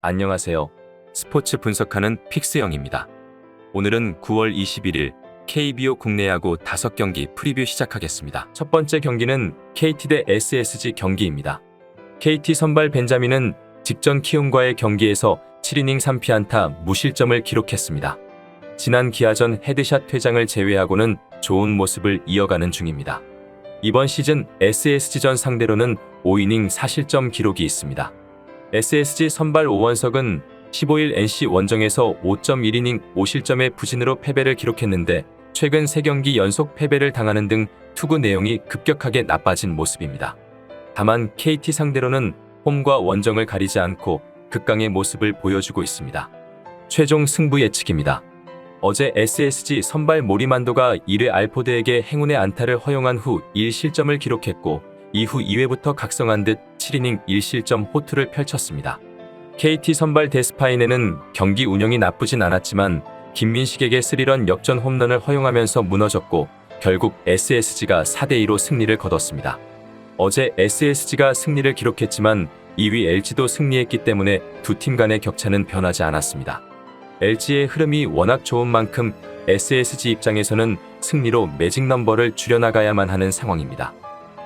안녕하세요. 스포츠 분석하는 픽스영입니다. 오늘은 9월 21일 KBO 국내 야구 5경기 프리뷰 시작하겠습니다. 첫 번째 경기는 KT 대 SSG 경기입니다. KT 선발 벤자민은 직전 키움과의 경기에서 7이닝 3피안타 무실점을 기록했습니다. 지난 기아전 헤드샷 퇴장을 제외하고는 좋은 모습을 이어가는 중입니다. 이번 시즌 SSG전 상대로는 5이닝 4실점 기록이 있습니다. SSG 선발 오원석은 15일 NC 원정에서 5.1이닝 5실점의 부진으로 패배를 기록했는데 최근 3경기 연속 패배를 당하는 등 투구 내용이 급격하게 나빠진 모습입니다. 다만 KT 상대로는 홈과 원정을 가리지 않고 극강의 모습을 보여주고 있습니다. 최종 승부 예측입니다. 어제 SSG 선발 모리만도가 1회 알포드에게 행운의 안타를 허용한 후 1실점을 기록했고 이후 2회부터 각성한 듯 7이닝 1실점 호투를 펼쳤습니다. KT 선발 데스파이네는 경기 운영이 나쁘진 않았지만 김민식에게 3런 역전 홈런을 허용하면서 무너졌고 결국 SSG가 4대2로 승리를 거뒀습니다. 어제 SSG가 승리를 기록했지만 2위 LG도 승리했기 때문에 두 팀 간의 격차는 변하지 않았습니다. LG의 흐름이 워낙 좋은 만큼 SSG 입장에서는 승리로 매직 넘버를 줄여나가야만 하는 상황입니다.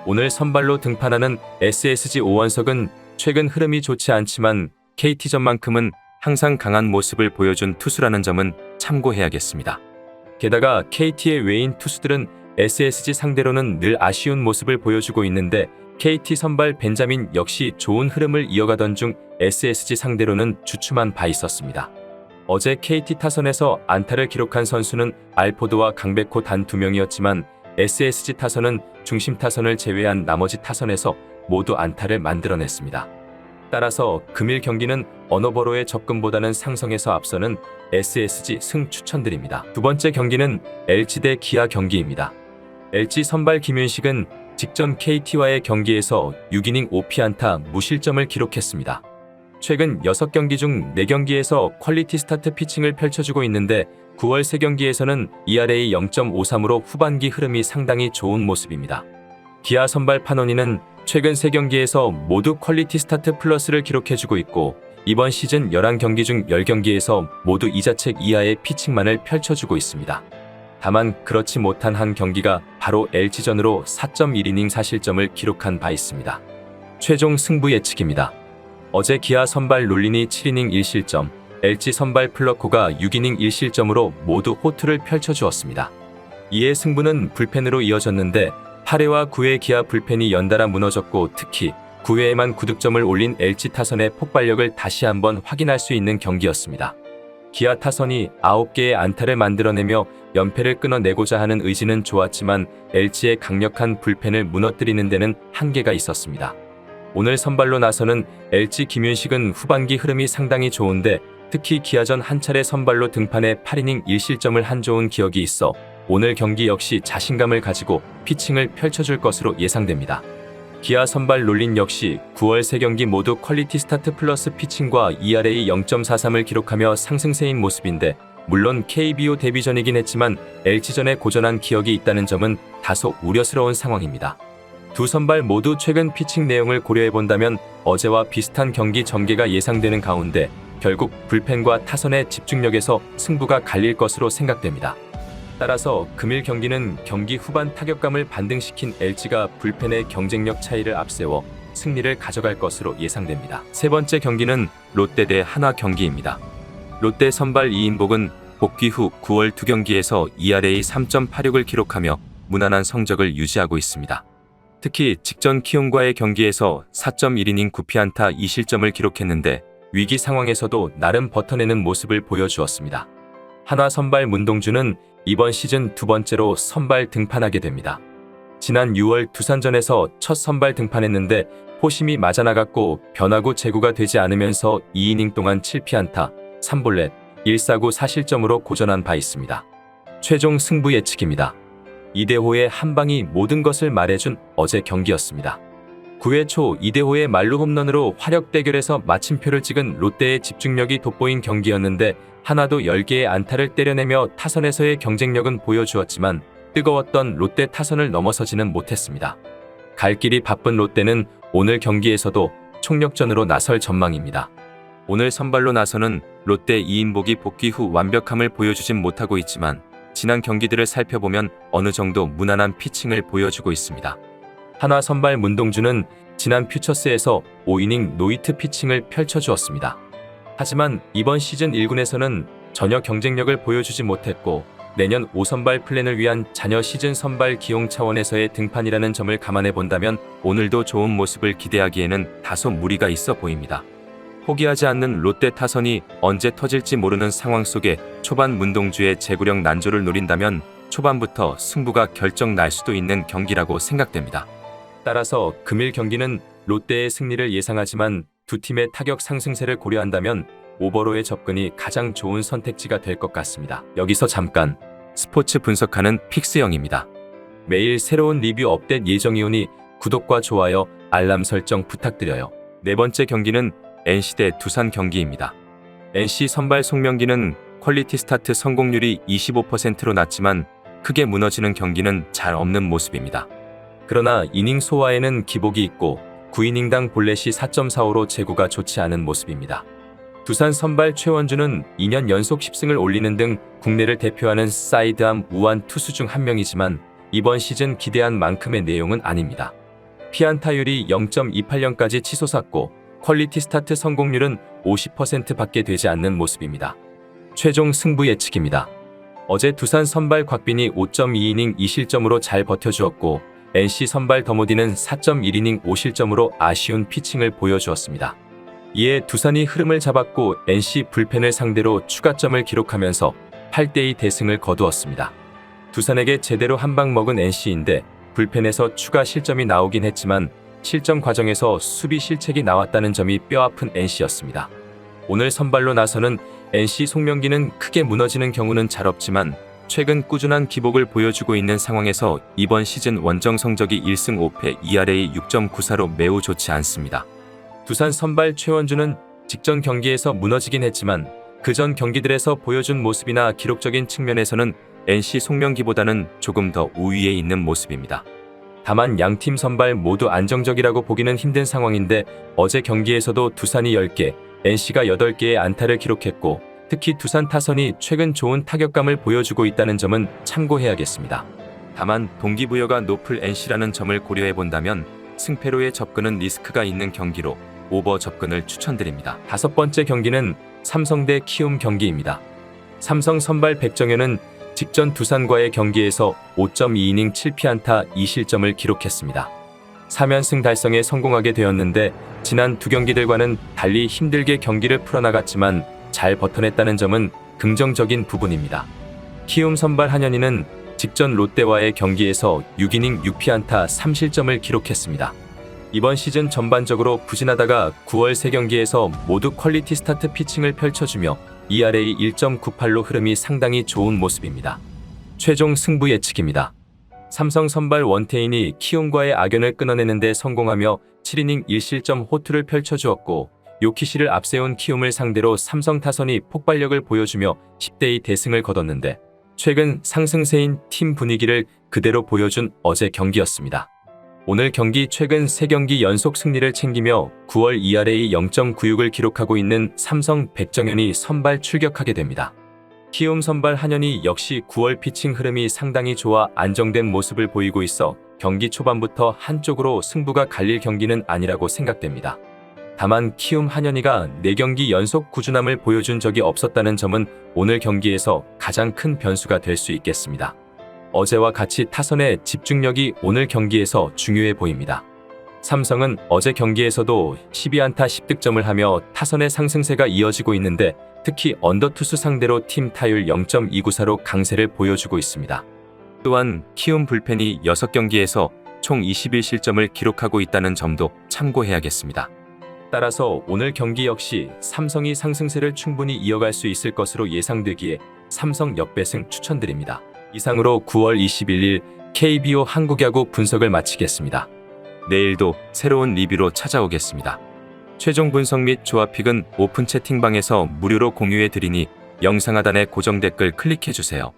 오늘 선발로 등판하는 SSG 오원석은 최근 흐름이 좋지 않지만 KT전만큼은 항상 강한 모습을 보여준 투수라는 점은 참고해야겠습니다. 게다가 KT의 외인 투수들은 SSG 상대로는 늘 아쉬운 모습을 보여주고 있는데 KT 선발 벤자민 역시 좋은 흐름을 이어가던 중 SSG 상대로는 주춤한 바 있었습니다. 어제 KT 타선에서 안타를 기록한 선수는 알포드와 강백호 단 2명이었지만 SSG 타선은 중심 타선을 제외한 나머지 타선에서 모두 안타를 만들어냈습니다. 따라서 금일 경기는 어너버로의 접근보다는 상성에서 앞서는 SSG 승 추천드립니다. 두 번째 경기는 LG 대 기아 경기입니다. LG 선발 김윤식은 직전 KT와의 경기에서 6이닝 5피안타 무실점을 기록했습니다. 최근 6경기 중 4경기에서 퀄리티 스타트 피칭을 펼쳐주고 있는데 9월 3경기에서는 ERA 0.53으로 후반기 흐름이 상당히 좋은 모습입니다. 기아 선발 파노니는 최근 3경기에서 모두 퀄리티 스타트 플러스를 기록해주고 있고 이번 시즌 11경기 중 10경기에서 모두 이자책 이하의 피칭만을 펼쳐주고 있습니다. 다만 그렇지 못한 한 경기가 바로 LG전으로 4.1이닝 4실점을 기록한 바 있습니다. 최종 승부 예측입니다. 어제 기아 선발 롤린이 7이닝 1실점, LG 선발 플러코가 6이닝 1실점으로 모두 호투를 펼쳐주었습니다. 이에 승부는 불펜으로 이어졌는데 8회와 9회 기아 불펜이 연달아 무너졌고 특히 9회에만 9득점을 올린 LG 타선의 폭발력을 다시 한번 확인할 수 있는 경기였습니다. 기아 타선이 9개의 안타를 만들어내며 연패를 끊어내고자 하는 의지는 좋았지만 LG의 강력한 불펜을 무너뜨리는 데는 한계가 있었습니다. 오늘 선발로 나서는 LG 김윤식은 후반기 흐름이 상당히 좋은데 특히 기아전 한 차례 선발로 등판해 8이닝 1실점을 한 좋은 기억이 있어 오늘 경기 역시 자신감을 가지고 피칭을 펼쳐줄 것으로 예상됩니다. 기아 선발 롤린 역시 9월 3경기 모두 퀄리티 스타트 플러스 피칭과 ERA 0.43을 기록하며 상승세인 모습인데 물론 KBO 데뷔전이긴 했지만 LG전에 고전한 기억이 있다는 점은 다소 우려스러운 상황입니다. 두 선발 모두 최근 피칭 내용을 고려해본다면 어제와 비슷한 경기 전개가 예상되는 가운데 결국 불펜과 타선의 집중력에서 승부가 갈릴 것으로 생각됩니다. 따라서 금일 경기는 경기 후반 타격감을 반등시킨 LG가 불펜의 경쟁력 차이를 앞세워 승리를 가져갈 것으로 예상됩니다. 세 번째 경기는 롯데 대 한화 경기입니다. 롯데 선발 이인복은 복귀 후 9월 2경기에서 ERA 3.86을 기록하며 무난한 성적을 유지하고 있습니다. 특히 직전 키움과의 경기에서 4.1이닝 9피안타 2실점을 기록했는데 위기 상황에서도 나름 버텨내는 모습을 보여주었습니다. 한화 선발 문동주는 이번 시즌 두 번째로 선발 등판하게 됩니다. 지난 6월 두산전에서 첫 선발 등판했는데 포심이 맞아나갔고 변화구 제구가 되지 않으면서 2이닝 동안 7피안타, 3볼넷, 1사구 4실점으로 고전한 바 있습니다. 최종 승부 예측입니다. 이대호의 한방이 모든 것을 말해준 어제 경기였습니다. 9회 초 이대호의 말루 홈런으로 화력 대결에서 마침표를 찍은 롯데의 집중력이 돋보인 경기였는데 하나도 10개의 안타를 때려내며 타선에서의 경쟁력은 보여주었지만 뜨거웠던 롯데 타선을 넘어서지는 못했습니다. 갈 길이 바쁜 롯데는 오늘 경기에서도 총력전으로 나설 전망입니다. 오늘 선발로 나서는 롯데 이인복이 복귀 후 완벽함을 보여주진 못하고 있지만 지난 경기들을 살펴보면 어느 정도 무난한 피칭을 보여주고 있습니다. 한화 선발 문동주는 지난 퓨처스에서 5이닝 노히트 피칭을 펼쳐주었습니다. 하지만 이번 시즌 1군에서는 전혀 경쟁력을 보여주지 못했고 내년 5선발 플랜을 위한 자녀 시즌 선발 기용 차원에서의 등판이라는 점을 감안해 본다면 오늘도 좋은 모습을 기대하기에는 다소 무리가 있어 보입니다. 포기하지 않는 롯데 타선이 언제 터질지 모르는 상황 속에 초반 문동주의 제구력 난조를 노린다면 초반부터 승부가 결정 날 수도 있는 경기라고 생각됩니다. 따라서 금일 경기는 롯데의 승리를 예상하지만 두 팀의 타격 상승세를 고려한다면 오버로의 접근이 가장 좋은 선택지가 될 것 같습니다. 여기서 잠깐 스포츠 분석하는 픽스영입니다. 매일 새로운 리뷰 업데이트 예정이오니 구독과 좋아요, 알람 설정 부탁드려요. 네 번째 경기는 NC 대 두산 경기입니다. NC 선발 송명기는 퀄리티 스타트 성공률이 25%로 낮지만 크게 무너지는 경기는 잘 없는 모습입니다. 그러나 이닝 소화에는 기복이 있고 9이닝당 볼넷이 4.45로 제구가 좋지 않은 모습입니다. 두산 선발 최원주는 2년 연속 10승을 올리는 등 국내를 대표하는 사이드암 우완 투수 중 한 명이지만 이번 시즌 기대한 만큼의 내용은 아닙니다. 피안타율이 0.28년까지 치솟았고 퀄리티 스타트 성공률은 50%밖에 되지 않는 모습입니다. 최종 승부 예측입니다. 어제 두산 선발 곽빈이 5.2이닝 2실점으로 잘 버텨주었고 NC 선발 더모디는 4.1이닝 5실점으로 아쉬운 피칭을 보여주었습니다. 이에 두산이 흐름을 잡았고 NC 불펜을 상대로 추가점을 기록하면서 8대2 대승을 거두었습니다. 두산에게 제대로 한 방 먹은 NC인데 불펜에서 추가 실점이 나오긴 했지만 실점 과정에서 수비 실책이 나왔다는 점이 뼈아픈 NC였습니다. 오늘 선발로 나서는 NC 송명기는 크게 무너지는 경우는 잘 없지만 최근 꾸준한 기복을 보여주고 있는 상황에서 이번 시즌 원정 성적이 1승 5패 ERA 6.94로 매우 좋지 않습니다. 두산 선발 최원주는 직전 경기에서 무너지긴 했지만 그전 경기들에서 보여준 모습이나 기록적인 측면에서는 NC 송명기보다는 조금 더 우위에 있는 모습입니다. 다만 양팀 선발 모두 안정적이라고 보기는 힘든 상황인데 어제 경기에서도 두산이 10개, NC가 8개의 안타를 기록했고 특히 두산 타선이 최근 좋은 타격감을 보여주고 있다는 점은 참고해야겠습니다. 다만 동기부여가 높을 NC라는 점을 고려해 본다면 승패로의 접근은 리스크가 있는 경기로 오버 접근을 추천드립니다. 다섯 번째 경기는 삼성 대 키움 경기입니다. 삼성 선발 백정현은 직전 두산과의 경기에서 5.2이닝 7피안타 2실점을 기록했습니다. 3연승 달성에 성공하게 되었는데 지난 두 경기들과는 달리 힘들게 경기를 풀어나갔지만 잘 버텨냈다는 점은 긍정적인 부분입니다. 키움 선발 한현희는 직전 롯데와의 경기에서 6이닝 6피안타 3실점을 기록했습니다. 이번 시즌 전반적으로 부진하다가 9월 3경기에서 모두 퀄리티 스타트 피칭을 펼쳐주며 ERA 1.98로 흐름이 상당히 좋은 모습입니다. 최종 승부 예측입니다. 삼성 선발 원태인이 키움과의 악연을 끊어내는 데 성공하며 7이닝 1실점 호투를 펼쳐주었고 요키시를 앞세운 키움을 상대로 삼성 타선이 폭발력을 보여주며 10대2 대승을 거뒀는데 최근 상승세인 팀 분위기를 그대로 보여준 어제 경기였습니다. 오늘 경기 최근 3경기 연속 승리를 챙기며 9월 ERA 0.96을 기록하고 있는 삼성 백정현이 선발 출격하게 됩니다. 키움 선발 한현희 역시 9월 피칭 흐름이 상당히 좋아 안정된 모습을 보이고 있어 경기 초반부터 한쪽으로 승부가 갈릴 경기는 아니라고 생각됩니다. 다만 키움 한현희가 4경기 연속 꾸준함을 보여준 적이 없었다는 점은 오늘 경기에서 가장 큰 변수가 될 수 있겠습니다. 어제와 같이 타선의 집중력이 오늘 경기에서 중요해 보입니다. 삼성은 어제 경기에서도 12안타 10득점을 하며 타선의 상승세가 이어지고 있는데 특히 언더투수 상대로 팀 타율 0.294로 강세를 보여주고 있습니다. 또한 키움 불펜이 6경기에서 총 21실점을 기록하고 있다는 점도 참고해야겠습니다. 따라서 오늘 경기 역시 삼성이 상승세를 충분히 이어갈 수 있을 것으로 예상되기에 삼성 역배승 추천드립니다. 이상으로 9월 21일 KBO 한국야구 분석을 마치겠습니다. 내일도 새로운 리뷰로 찾아오겠습니다. 최종 분석 및 조합픽은 오픈 채팅방에서 무료로 공유해 드리니 영상 하단의 고정 댓글 클릭해 주세요.